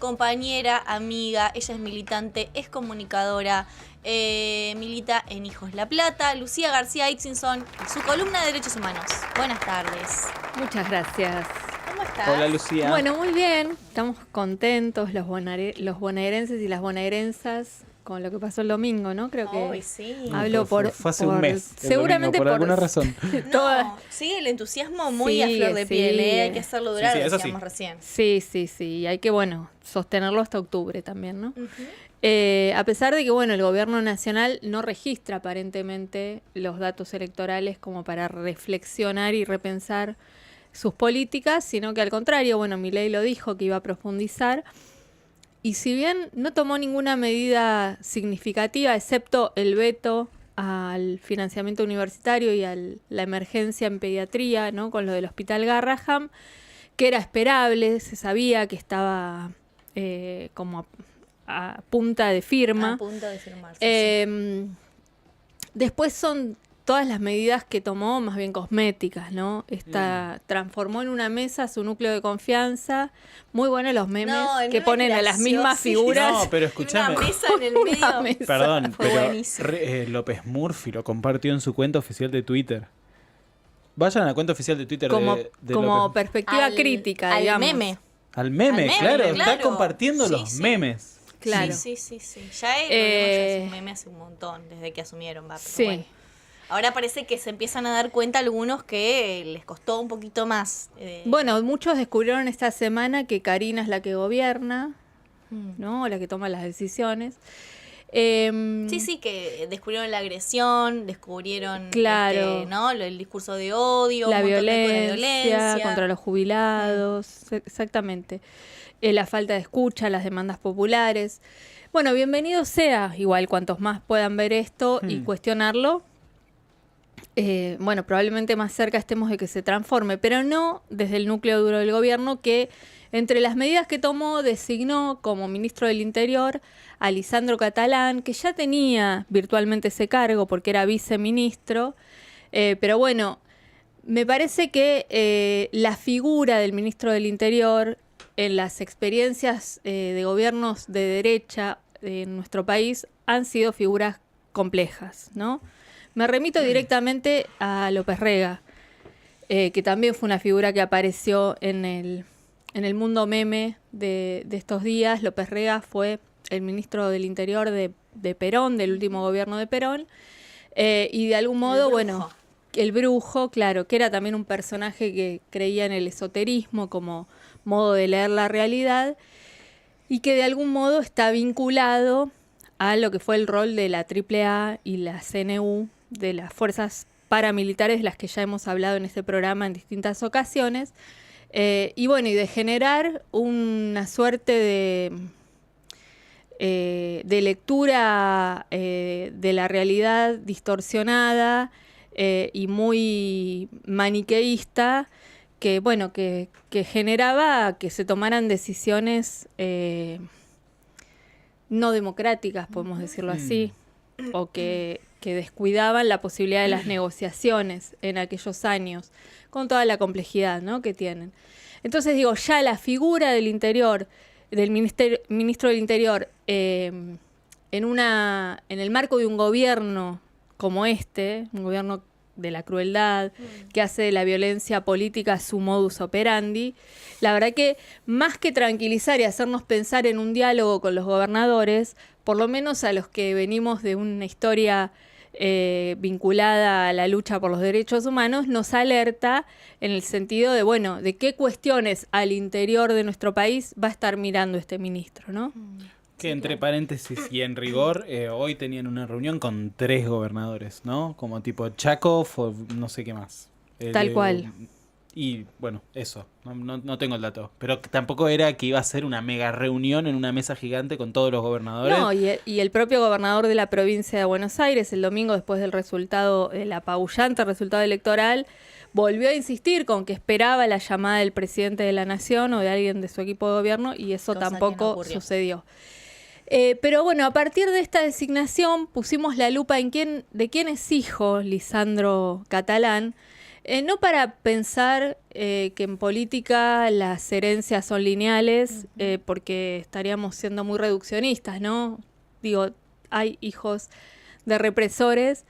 compañera, amiga, ella es militante, es comunicadora, milita en Hijos La Plata, Lucía García Ixinson, su columna de Derechos Humanos. Buenas tardes. Muchas gracias. ¿Cómo estás? Hola, Lucía. Bueno, muy bien. Estamos contentos los bonaerenses y las bonaerensas con lo que pasó el domingo, ¿no? Creo que Ay, sí. hablo Fue hace un mes. Seguramente por alguna razón. No, sí, el entusiasmo muy a flor de piel, hay que hacerlo durar, Sí, eso decíamos sí. recién. Sí. Y hay que, sostenerlo hasta octubre también, ¿no? Uh-huh. A pesar de que, el gobierno nacional no registra aparentemente los datos electorales como para reflexionar y repensar sus políticas, sino que al contrario, Milei lo dijo que iba a profundizar. Y si bien no tomó ninguna medida significativa, excepto el veto al financiamiento universitario y a la emergencia en pediatría, ¿no? Con lo del Hospital Garrahan, que era esperable, se sabía que estaba como a punta de firma. A punto de firmarse. Después son todas las medidas que tomó más bien cosméticas, ¿no? Transformó en una mesa su núcleo de confianza. Muy buenos los memes que ponen a las mismas figuras. No, pero escúchame. Una mesa en el medio. Perdón, Fue pero buenísimo. López Murphy lo compartió en su cuenta oficial de Twitter. Vayan a la cuenta oficial de Twitter como de como López. perspectiva crítica, al digamos. meme. Al meme, claro. Está compartiendo Sí, los sí. memes. Claro. Sí. Ya es un meme hace un montón, desde que asumieron. Sí. Bueno. Ahora parece que se empiezan a dar cuenta algunos que les costó un poquito más. Muchos descubrieron esta semana que Karina es la que gobierna, ¿no? La que toma las decisiones. Sí, que descubrieron la agresión, descubrieron Claro. ¿no? El discurso de odio, La un montón de cosas de violencia contra los jubilados, exactamente. La falta de escucha, las demandas populares. Bienvenido sea, igual cuantos más puedan ver esto y cuestionarlo. Probablemente más cerca estemos de que se transforme, pero no desde el núcleo duro del gobierno, que entre las medidas que tomó designó como ministro del Interior a Lisandro Catalán, que ya tenía virtualmente ese cargo porque era viceministro, pero me parece que la figura del ministro del Interior en las experiencias de gobiernos de derecha en nuestro país han sido figuras complejas, ¿no? Me remito directamente a López Rega, que también fue una figura que apareció en el mundo meme de estos días. López Rega fue el ministro del Interior de Perón, del último gobierno de Perón, y de algún modo, el brujo, claro, que era también un personaje que creía en el esoterismo como modo de leer la realidad, y que de algún modo está vinculado a lo que fue el rol de la AAA y la CNU, de las fuerzas paramilitares de las que ya hemos hablado en este programa en distintas ocasiones, y de generar una suerte de lectura de la realidad distorsionada y muy maniqueísta, que generaba que se tomaran decisiones no democráticas, podemos decirlo así, o que descuidaban la posibilidad de las negociaciones en aquellos años, con toda la complejidad, ¿no? que tienen. Entonces ya la figura del interior, del ministro del Interior, en el marco de un gobierno como un gobierno de la crueldad, que hace de la violencia política su modus operandi, la verdad que más que tranquilizar y hacernos pensar en un diálogo con los gobernadores, por lo menos a los que venimos de una historia vinculada a la lucha por los derechos humanos, nos alerta en el sentido de qué cuestiones al interior de nuestro país va a estar mirando este ministro, ¿no? Que entre paréntesis y en rigor, hoy tenían una reunión con 3 gobernadores, ¿no? Como tipo Chakov o no sé qué más. Tal cual. Y eso, no tengo el dato. Pero tampoco era que iba a ser una mega reunión en una mesa gigante con todos los gobernadores. No, y el propio gobernador de la provincia de Buenos Aires, el domingo después del resultado, el apabullante resultado electoral, volvió a insistir con que esperaba la llamada del presidente de la Nación o de alguien de su equipo de gobierno, y eso Cosa tampoco que no sucedió. Pero a partir de esta designación pusimos la lupa de quién es hijo Lisandro Catalán, no para pensar que en política las herencias son lineales, porque estaríamos siendo muy reduccionistas, ¿no? Digo, hay hijos de represores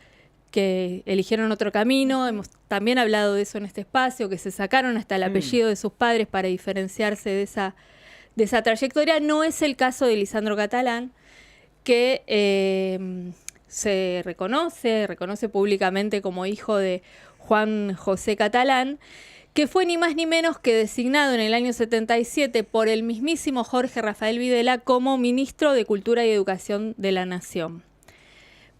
que eligieron otro camino, hemos también hablado de eso en este espacio, que se sacaron hasta el apellido de sus padres para diferenciarse de esa trayectoria. No es el caso de Lisandro Catalán, que se reconoce públicamente como hijo de Juan José Catalán, que fue ni más ni menos que designado en el año 77 por el mismísimo Jorge Rafael Videla como ministro de Cultura y Educación de la Nación.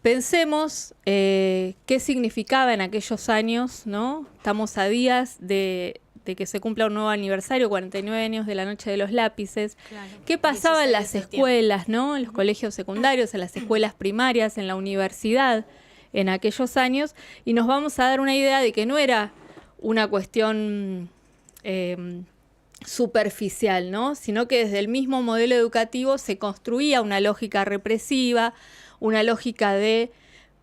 Pensemos qué significaba en aquellos años, ¿no? Estamos a días de que se cumpla un nuevo aniversario, 49 años de la Noche de los Lápices. Claro. ¿Qué pasaba en las escuelas, ¿no? En los colegios secundarios, en las escuelas primarias, en la universidad, en aquellos años? Y nos vamos a dar una idea de que no era una cuestión superficial, ¿no? Sino que desde el mismo modelo educativo se construía una lógica represiva, una lógica de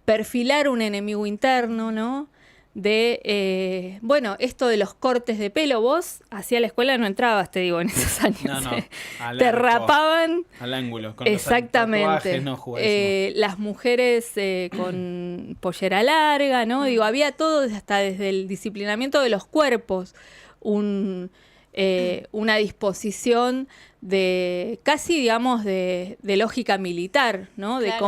perfilar un enemigo interno, ¿no? De, esto de los cortes de pelo, vos hacia la escuela no entrabas, te digo, en esos años. No, te rapaban. Al ángulo, con exactamente. Los las mujeres con pollera larga, ¿no? Digo, había todo, hasta desde el disciplinamiento de los cuerpos, una disposición de casi, digamos, de lógica militar, ¿no? Claro. De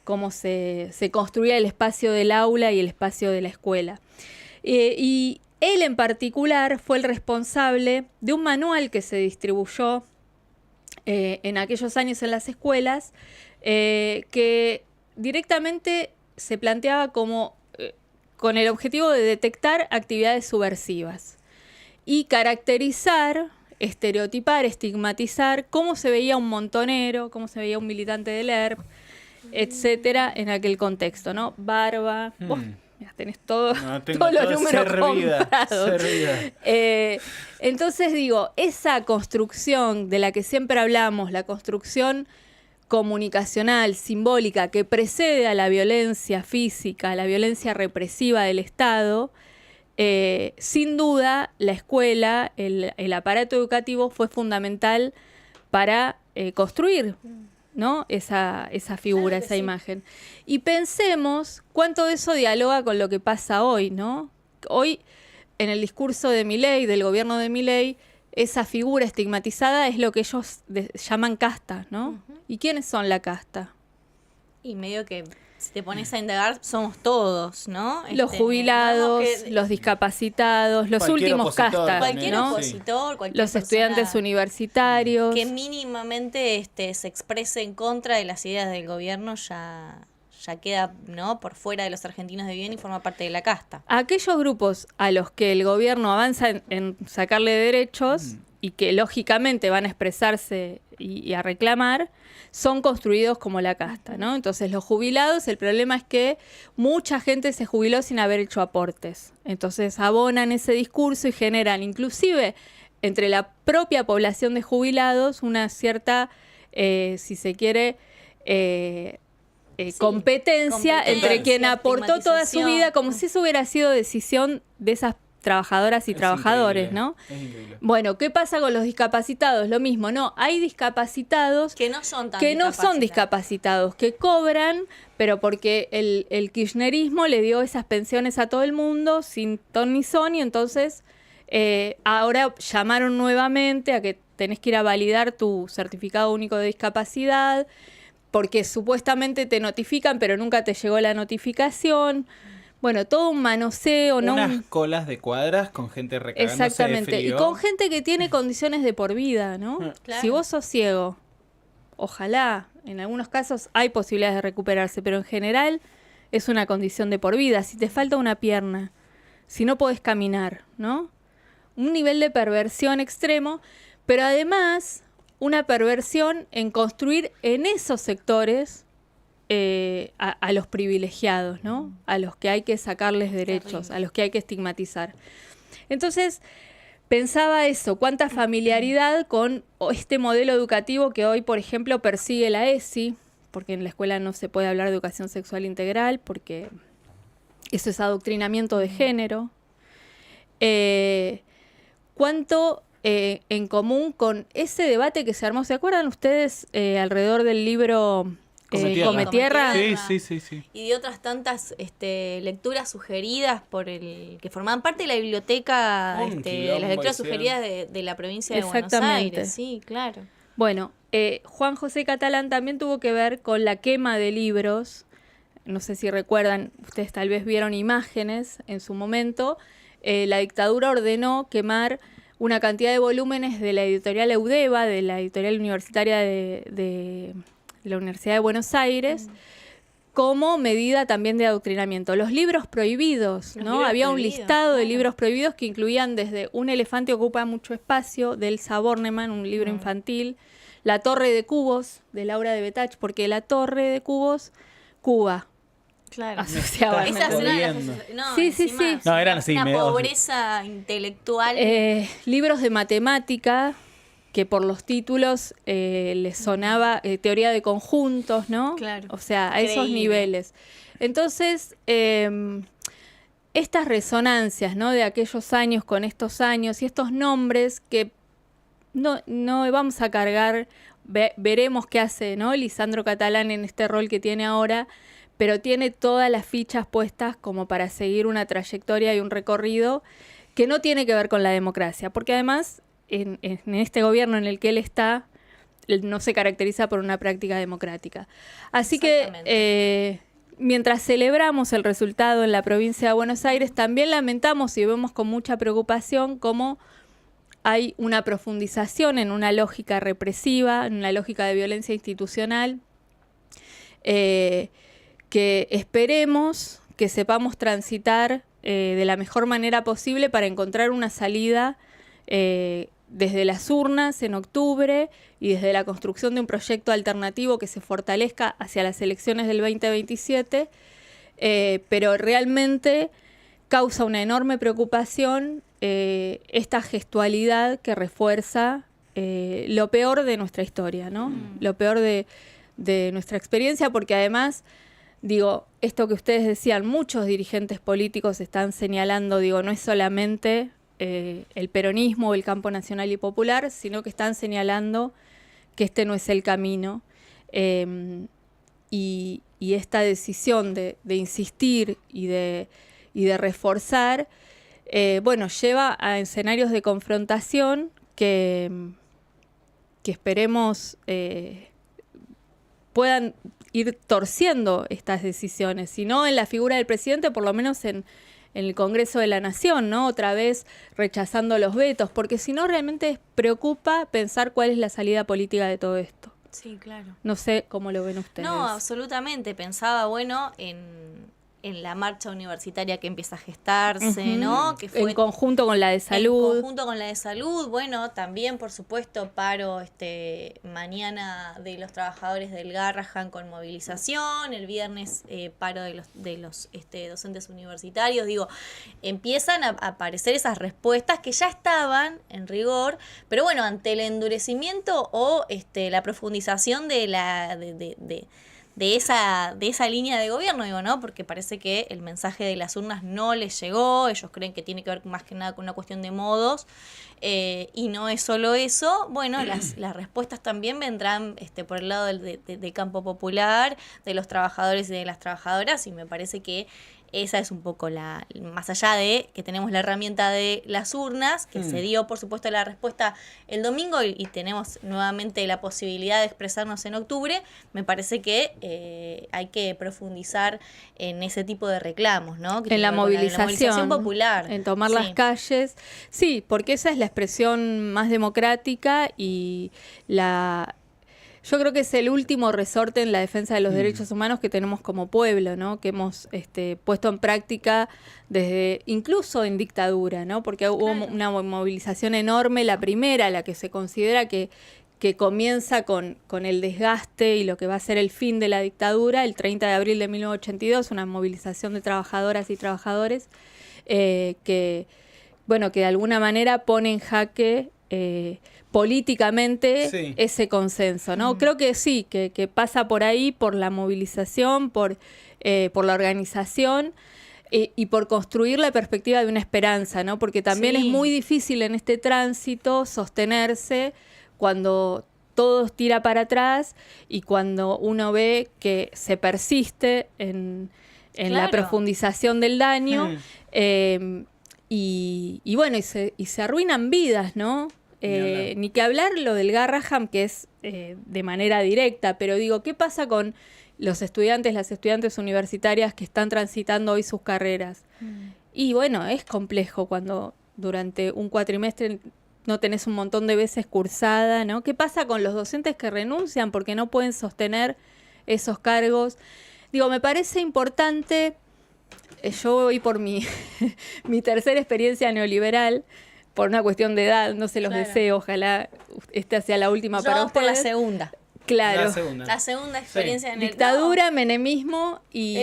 cómo se construía el espacio del aula y el espacio de la escuela. Y él en particular fue el responsable de un manual que se distribuyó en aquellos años en las escuelas, que directamente se planteaba como con el objetivo de detectar actividades subversivas y caracterizar, estereotipar, estigmatizar cómo se veía un montonero, cómo se veía un militante del ERP, etcétera, en aquel contexto, ¿no? Barba, vos tenés todos los números comprados. Entonces digo, esa construcción de la que siempre hablamos, la construcción comunicacional, simbólica, que precede a la violencia física, a la violencia represiva del Estado, sin duda la escuela, el aparato educativo fue fundamental para construir, ¿no? esa figura, claro, esa imagen. Y pensemos cuánto de eso dialoga con lo que pasa hoy, ¿no? Hoy, en el discurso de Milei, del gobierno de Milei, esa figura estigmatizada es lo que ellos llaman casta, ¿no? ¿Y quiénes son la casta? Y medio que, si te pones a indagar, somos todos, ¿no? Los jubilados, los discapacitados, los últimos castas, cualquier ¿no? opositor, cualquier los estudiantes universitarios. Que mínimamente se exprese en contra de las ideas del gobierno ya queda, ¿no?, por fuera de los argentinos de bien y forma parte de la casta. Aquellos grupos a los que el gobierno avanza en sacarle derechos y que lógicamente van a expresarse y a reclamar, son construidos como la casta, ¿no? Entonces los jubilados, el problema es que mucha gente se jubiló sin haber hecho aportes. Entonces abonan ese discurso y generan inclusive entre la propia población de jubilados una cierta, si se quiere, competencia entre quien aportó toda su vida, como si eso hubiera sido decisión de esas trabajadoras y trabajadores, ¿no? Es increíble. Bueno, ¿qué pasa con los discapacitados? Lo mismo, ¿no? Hay discapacitados que no son discapacitados, que cobran, pero porque el kirchnerismo le dio esas pensiones a todo el mundo sin ton ni son, y entonces ahora llamaron nuevamente a que tenés que ir a validar tu certificado único de discapacidad, porque supuestamente te notifican, pero nunca te llegó la notificación. Bueno, todo un manoseo, ¿no? Unas colas de cuadras con gente recagándose exactamente, de frío. Y con gente que tiene condiciones de por vida, ¿no? Claro. Si vos sos ciego, ojalá, en algunos casos hay posibilidades de recuperarse, pero en general es una condición de por vida. Si te falta una pierna, si no podés caminar, ¿no? Un nivel de perversión extremo, pero además una perversión en construir en esos sectores a los privilegiados, ¿no? A los que hay que sacarles derechos, a los que hay que estigmatizar. Entonces, pensaba eso, cuánta familiaridad con este modelo educativo que hoy, por ejemplo, persigue la ESI, porque en la escuela no se puede hablar de educación sexual integral, porque eso es adoctrinamiento de género. cuánto en común con ese debate que se armó. ¿Se acuerdan ustedes alrededor del libro Come Tierra? Sí. Y de otras tantas lecturas sugeridas por que formaban parte de la biblioteca, de las lecturas sugeridas de la provincia de Buenos Aires. Sí, claro. Bueno, Juan José Catalán también tuvo que ver con la quema de libros. No sé si recuerdan, ustedes tal vez vieron imágenes en su momento. La dictadura ordenó quemar una cantidad de volúmenes de la editorial Eudeva, de la editorial universitaria de la Universidad de Buenos Aires, como medida también de adoctrinamiento. Los libros prohibidos, ¿no? Había un listado de libros prohibidos que incluían desde Un elefante ocupa mucho espacio, de Elsa Bornemann, un libro infantil, La torre de cubos, de Laura de Betach, porque la torre de cubos, Cuba. Claro. Asociaba. Esas eran sí. No, eran así. Una pobreza intelectual. Libros de matemática, que por los títulos les sonaba teoría de conjuntos, ¿no? Claro. O sea, a esos niveles. Entonces, estas resonancias, ¿no? De aquellos años con estos años y estos nombres que no vamos a cargar, veremos qué hace, ¿no? Lisandro Catalán en este rol que tiene ahora, pero tiene todas las fichas puestas como para seguir una trayectoria y un recorrido que no tiene que ver con la democracia, porque además en este gobierno en el que él está, él no se caracteriza por una práctica democrática. Así que mientras celebramos el resultado en la provincia de Buenos Aires, también lamentamos y vemos con mucha preocupación cómo hay una profundización en una lógica represiva, en una lógica de violencia institucional, que esperemos que sepamos transitar de la mejor manera posible para encontrar una salida desde las urnas en octubre y desde la construcción de un proyecto alternativo que se fortalezca hacia las elecciones del 2027, pero realmente causa una enorme preocupación esta gestualidad que refuerza lo peor de nuestra historia, ¿no? Lo peor de nuestra experiencia, porque además, digo, esto que ustedes decían, muchos dirigentes políticos están señalando, digo, no es solamente el peronismo o el campo nacional y popular, sino que están señalando que este no es el camino. Y esta decisión de insistir y de reforzar, lleva a escenarios de confrontación que esperemos puedan ir torciendo estas decisiones, si no en la figura del presidente, por lo menos en el Congreso de la Nación, ¿no? Otra vez rechazando los vetos, porque si no realmente preocupa pensar cuál es la salida política de todo esto. Sí, claro. No sé cómo lo ven ustedes. No, absolutamente. Pensaba, en la marcha universitaria que empieza a gestarse, ¿no? Que fue en conjunto con la de salud. En conjunto con la de salud, también por supuesto paro mañana de los trabajadores del Garrahan con movilización, el viernes paro de los docentes universitarios. Digo, empiezan a aparecer esas respuestas que ya estaban en rigor, pero ante el endurecimiento o la profundización de esa línea de gobierno, ¿no? Porque parece que el mensaje de las urnas no les llegó, ellos creen que tiene que ver más que nada con una cuestión de modos, y no es solo eso. Las respuestas también vendrán por el lado del campo popular, de los trabajadores y de las trabajadoras, y me parece que esa es un poco más allá de que tenemos la herramienta de las urnas, que se dio, por supuesto, la respuesta el domingo y tenemos nuevamente la posibilidad de expresarnos en octubre. Me parece que hay que profundizar en ese tipo de reclamos, ¿no? En la movilización popular. En tomar las calles. Sí, porque esa es la expresión más democrática y yo creo que es el último resorte en la defensa de los derechos humanos que tenemos como pueblo, ¿no? Que hemos puesto en práctica desde incluso en dictadura, ¿no? Porque hubo una movilización enorme, la primera, la que se considera que comienza con el desgaste y lo que va a ser el fin de la dictadura, el 30 de abril de 1982, una movilización de trabajadoras y trabajadores que de alguna manera pone en jaque políticamente ese consenso, ¿no? Creo que sí, que pasa por ahí, por la movilización, por la organización, y por construir la perspectiva de una esperanza, ¿no? Porque también Sí. es muy difícil en este tránsito sostenerse cuando todo tira para atrás y cuando uno ve que se persiste en la Claro. profundización del daño. Mm. Y bueno, y se arruinan vidas, ¿no? Ni hablar. Ni que hablar lo del Garraham, que es de manera directa, pero digo, ¿qué pasa con los estudiantes, las estudiantes universitarias que están transitando hoy sus carreras? Y bueno, es complejo cuando durante un cuatrimestre no tenés un montón de veces cursada, ¿no? ¿Qué pasa con los docentes que renuncian porque no pueden sostener esos cargos? Digo, me parece importante, yo voy por mi, mi tercera experiencia neoliberal, por una cuestión de edad, no se los Claro. deseo, ojalá esta sea la última Yo para vamos por ustedes. la segunda. Claro. La segunda. La segunda experiencia en el... Dictadura, menemismo y...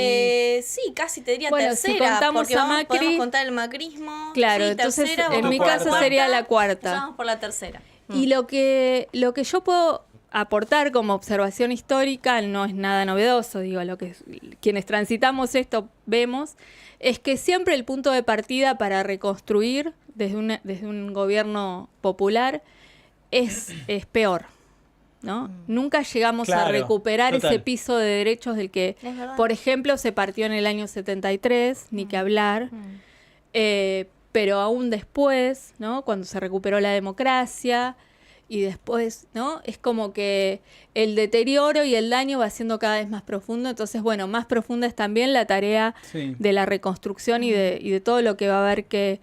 Sí, casi te diría Bueno, si tercera. contamos porque a podemos Macri- contar el macrismo. Claro, sí, entonces tercera, en vamos mi por caso cuarta. sería la cuarta. Vamos por la tercera. Y lo que yo puedo aportar como observación histórica, no es nada novedoso, digo, lo que quienes transitamos esto vemos, es que siempre el punto de partida para reconstruir desde un gobierno popular es peor, ¿no? Nunca llegamos a Claro, recuperar total. ese piso de derechos del que, Es verdad. por ejemplo, se partió en el año 73, ni que hablar. Pero aún después, ¿no? Cuando se recuperó la democracia y después, ¿no? Es como que el deterioro y el daño va siendo cada vez más profundo. Entonces, bueno, más profunda es también la tarea Sí. de la reconstrucción y de todo lo que va a haber que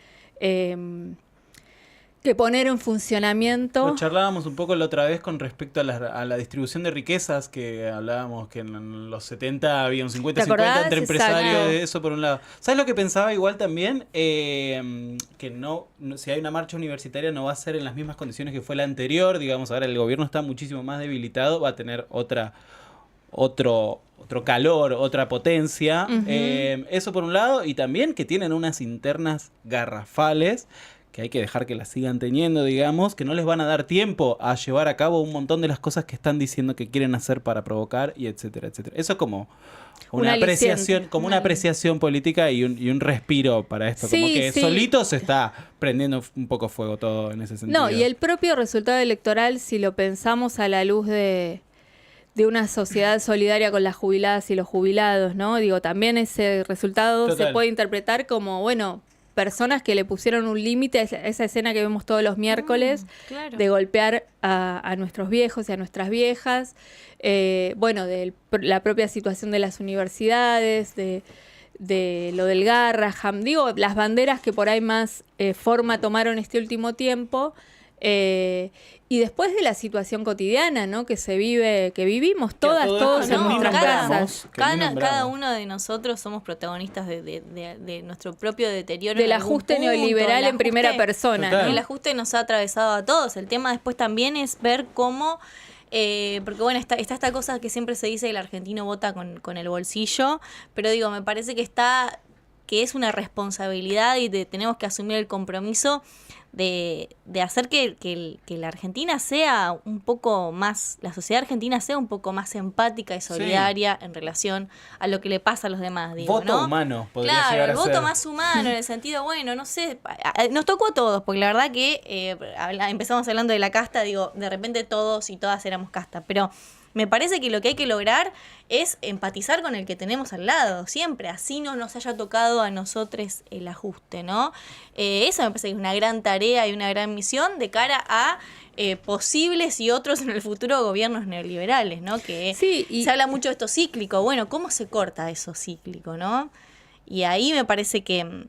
poner en funcionamiento. Lo charlábamos un poco la otra vez con respecto a la distribución de riquezas, que hablábamos que en los 70 había un 50-50 acordás? entre empresarios, Exacto. de eso por un lado. ¿Sabes lo que pensaba igual también? Que si hay una marcha universitaria no va a ser en las mismas condiciones que fue la anterior, digamos, ahora el gobierno está muchísimo más debilitado, va a tener otro calor, otra potencia. Eso por un lado, y también que tienen unas internas garrafales que hay que dejar que las sigan teniendo, digamos, que no les van a dar tiempo a llevar a cabo un montón de las cosas que están diciendo que quieren hacer para provocar, y etcétera, etcétera. Eso es como una aliciente. apreciación, como una apreciación política y un respiro para esto. Sí, como que sí. solito se está prendiendo un poco fuego todo en ese sentido. No, y el propio resultado electoral, si lo pensamos a la luz de una sociedad solidaria con las jubiladas y los jubilados, ¿no? Digo, también ese resultado Total. se puede interpretar como, bueno, personas que le pusieron un límite a esa escena que vemos todos los miércoles Claro. de golpear a nuestros viejos y a nuestras viejas, bueno, de la propia situación de las universidades, de lo del Garraham, digo, las banderas que por ahí más forma tomaron este último tiempo, y después de la situación cotidiana, ¿no? Que vivimos todas, todo todos esto en que ni nuestras nombramos, casas. que ni nombramos. Cada uno de nosotros somos protagonistas de nuestro propio deterioro. Del en algún ajuste punto, neoliberal el en primera ajuste- persona, Total. ¿no? El ajuste nos ha atravesado a todos. El tema después también es ver cómo... porque bueno, está esta cosa que siempre se dice que el argentino vota con el bolsillo, pero digo, me parece que es una responsabilidad y tenemos que asumir el compromiso de hacer que la Argentina sea un poco más, la sociedad argentina sea un poco más empática y solidaria en relación a lo que le pasa a los demás, digo, Voto ¿no? humano podría Claro, llegar el a voto ser. más humano en el sentido, bueno, no sé, nos tocó a todos, porque la verdad que empezamos hablando de la casta, digo, de repente todos y todas éramos casta, pero me parece que lo que hay que lograr es empatizar con el que tenemos al lado, siempre, así no nos haya tocado a nosotros el ajuste, ¿no? Eso me parece que es una gran tarea y una gran misión de cara a posibles y otros en el futuro gobiernos neoliberales, ¿no? Que Sí, y- se habla mucho de esto cíclico, bueno, ¿cómo se corta eso cíclico, no? Y ahí me parece que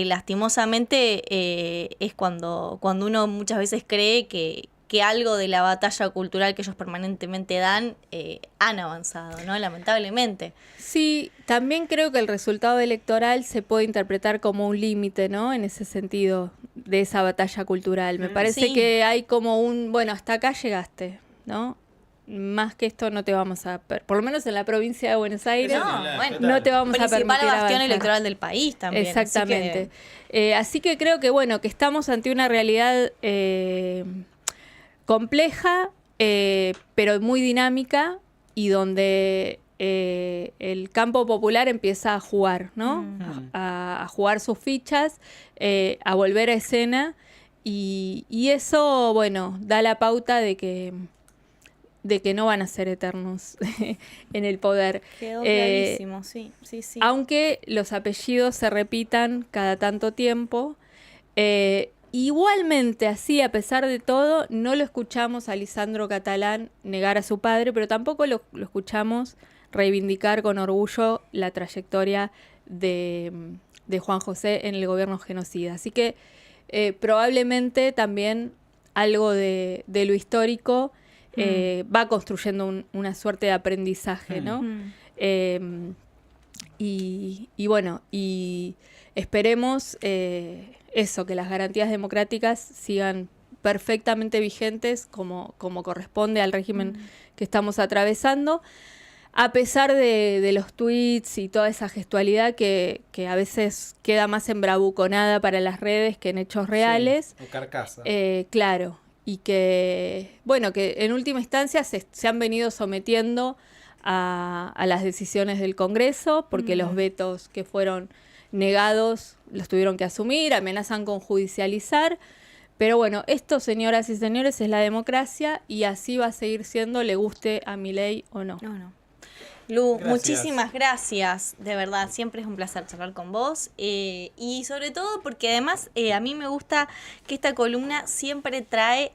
lastimosamente es cuando uno muchas veces cree que algo de la batalla cultural que ellos permanentemente dan han avanzado, ¿no? Lamentablemente. Sí, también creo que el resultado electoral se puede interpretar como un límite, ¿no? En ese sentido, de esa batalla cultural. Me parece Sí. que hay como bueno, hasta acá llegaste, ¿no? Más que esto no te vamos a... por lo menos en la provincia de Buenos Aires, No, bueno, no te vamos a principal permitir bastión avanzar. electoral del país también. así que- Exactamente. Así que creo que, bueno, que estamos ante una realidad compleja, pero muy dinámica, y donde el campo popular empieza a jugar, ¿no? A jugar sus fichas, a volver a escena, y eso, bueno, da la pauta de que no van a ser eternos en el poder. Quedó clarísimo, sí. Aunque los apellidos se repitan cada tanto tiempo. Igualmente, así, a pesar de todo, no lo escuchamos a Lisandro Catalán negar a su padre, pero tampoco lo escuchamos reivindicar con orgullo la trayectoria de Juan José en el gobierno genocida. Así que probablemente también algo de lo histórico va construyendo una suerte de aprendizaje, ¿no? Y bueno, y esperemos eso, que las garantías democráticas sigan perfectamente vigentes como corresponde al régimen que estamos atravesando, a pesar de los tweets y toda esa gestualidad que a veces queda más embravuconada para las redes que en hechos reales. Sí, o carcasa. Claro, y que, bueno, que en última instancia se han venido sometiendo a las decisiones del Congreso, porque los vetos que fueron negados los tuvieron que asumir, amenazan con judicializar. Pero bueno, esto, señoras y señores, es la democracia, y así va a seguir siendo, le guste a Milei o no. Lu, Gracias. muchísimas gracias, de verdad, siempre es un placer charlar con vos, y sobre todo porque además a mí me gusta que esta columna siempre trae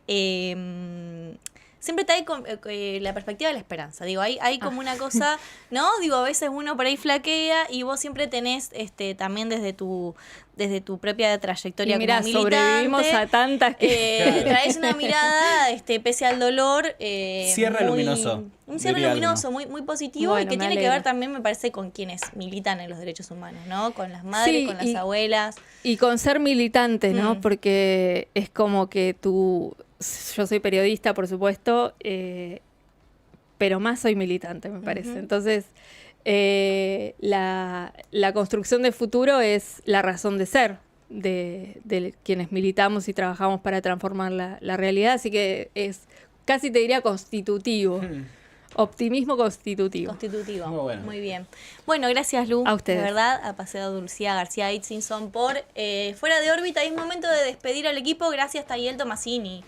la perspectiva de la esperanza. Digo, hay como una cosa, ¿no? Digo, a veces uno por ahí flaquea, y vos siempre tenés también desde tu propia trayectoria, y mirá, como militante, sobrevivimos a tantas que... traes una mirada pese al dolor, Cierre luminoso. Un cierre diría luminoso, alguno. muy positivo, Bueno, y que me tiene que alegro. ver también, me parece, con quienes militan en los derechos humanos, ¿no? Con las madres, Sí, con las abuelas. Y con ser militante, ¿no? Porque es como que yo soy periodista, por supuesto, pero más soy militante, me parece. Entonces, la construcción del futuro es la razón de ser de quienes militamos y trabajamos para transformar la realidad. Así que es casi, te diría, constitutivo. Optimismo constitutivo. Constitutivo. Muy bueno. Muy bien. Bueno, gracias, Lu. A ustedes. De verdad, a Paseo Dulcía García Itzinson por Fuera de órbita. Es momento de despedir al equipo. Gracias, Tayel Tomasini.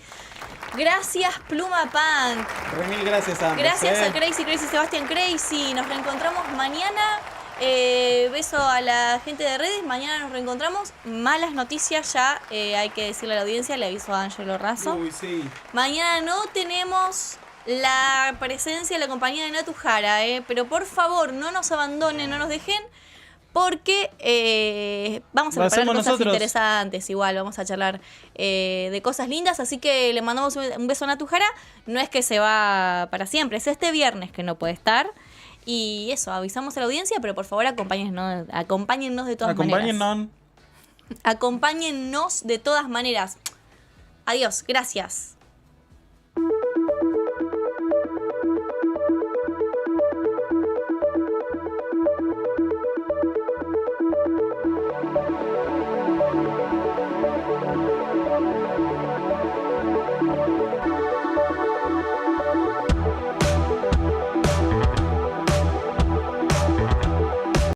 Gracias, Pluma Punk. Mil gracias a ambos. Gracias a Crazy Sebastián Crazy. Nos reencontramos mañana. Beso a la gente de redes. Mañana nos reencontramos. Malas noticias ya. Hay que decirle a la audiencia. Le aviso a Ángelo Razo. Uy, sí. Mañana no tenemos la presencia de la compañía de Natu Jara, pero por favor no nos abandonen, no nos dejen, porque vamos a Lo preparar hacemos cosas nosotros. interesantes, igual vamos a charlar de cosas lindas, así que le mandamos un beso a Natu Jara. No es que se va para siempre, es este viernes que no puede estar, y eso, avisamos a la audiencia, pero por favor acompáñennos de todas maneras. Acompáñennos de todas maneras. Adiós, gracias.